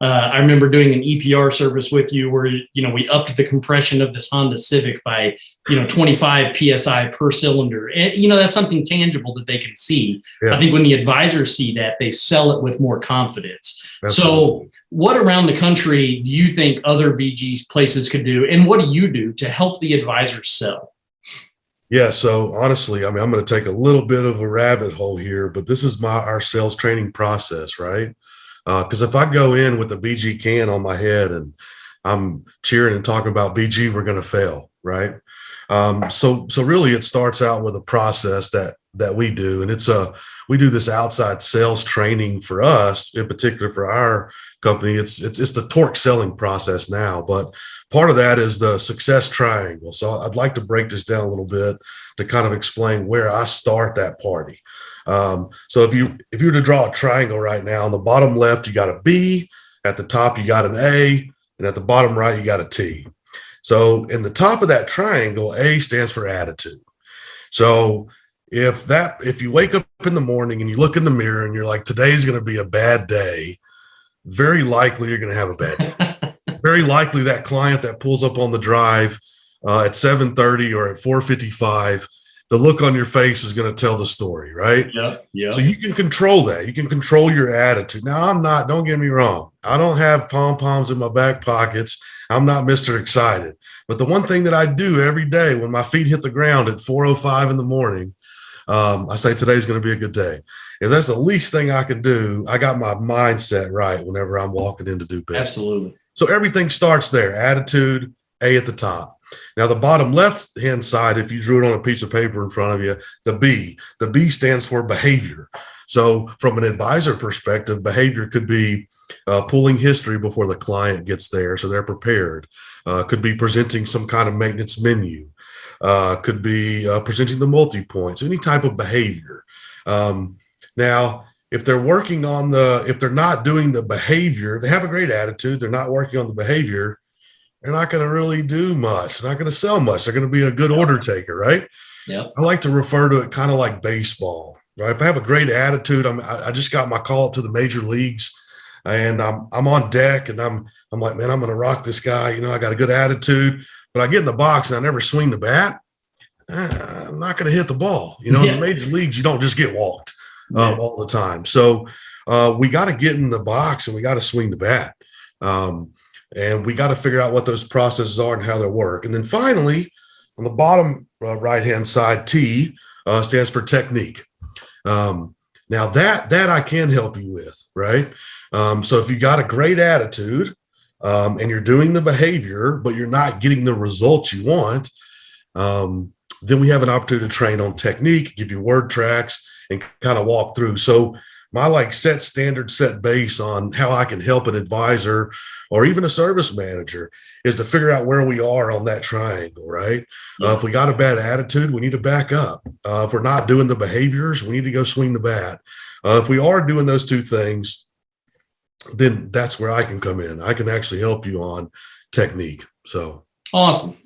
I remember doing an EPR service with you where, we upped the compression of this Honda Civic by, 25 PSI per cylinder. And, that's something tangible that they can see. I Yeah, think when the advisors see that, they sell it with more confidence. absolutely. So what around the country do you think other BG's places could do? And what do you do to help the advisors sell? Yeah. So honestly, I mean, I'm going to take a little bit of a rabbit hole here, but this is our sales training process, right? Because if I go in with the BG can on my head and I'm cheering and talking about BG, we're going to fail, right? So really, it starts out with a process that we do, and we do this outside sales training for us, in particular for our company. It's the Torq selling process now, but part of that is the success triangle. So I'd like to break this down a little bit to kind of explain where I start that party. So if you were to draw a triangle right now, on the bottom left you got a B, at the top you got an A, and at the bottom right you got a T. So in the top of that triangle, A stands for attitude. So if you wake up in the morning and you look in the mirror and you're like, today's going to be a bad day, very likely you're going to have a bad day. Very likely that client that pulls up on the drive at 7:30 or at 4:55, the look on your face is going to tell the story, right? Yeah, yeah. So you can control that. You can control your attitude. Now, don't get me wrong. I don't have pom-poms in my back pockets. I'm not Mr. Excited. But the one thing that I do every day when my feet hit the ground at 4:05 in the morning, I say today's going to be a good day. If that's the least thing I can do, I got my mindset right whenever I'm walking in to do business. Absolutely. So everything starts there. Attitude, A at the top. Now, the bottom left-hand side, if you drew it on a piece of paper in front of you, the B stands for behavior. So from an advisor perspective, behavior could be pulling history before the client gets there so they're prepared. Could be presenting some kind of maintenance menu. Could be presenting the multi-points, any type of behavior. Now, if they're if they're not doing the behavior, they have a great attitude, they're not working on the behavior, they're not going to really do much. They're not going to sell much. They're going to be a good order taker, right? Yeah. I like to refer to it kind of like baseball, right? If I have a great attitude, I just got my call up to the major leagues, and I'm on deck, and I'm like, man, I'm going to rock this guy. I got a good attitude, but I get in the box and I never swing the bat. I'm not going to hit the ball. In the major leagues, you don't just get walked all the time. So we got to get in the box and we got to swing the bat. And we got to figure out what those processes are and how they work. And then finally, on the bottom right-hand side, T stands for technique. Now that I can help you with, right? So if you got a great attitude and you're doing the behavior, but you're not getting the results you want, then we have an opportunity to train on technique, give you word tracks, and kind of walk through. So my set standard, set base on how I can help an advisor or even a service manager is to figure out where we are on that triangle, right? If we got a bad attitude, we need to back up. If we're not doing the behaviors, we need to go swing the bat. If we are doing those two things, then that's where I can come in. I can actually help you on technique. So Awesome.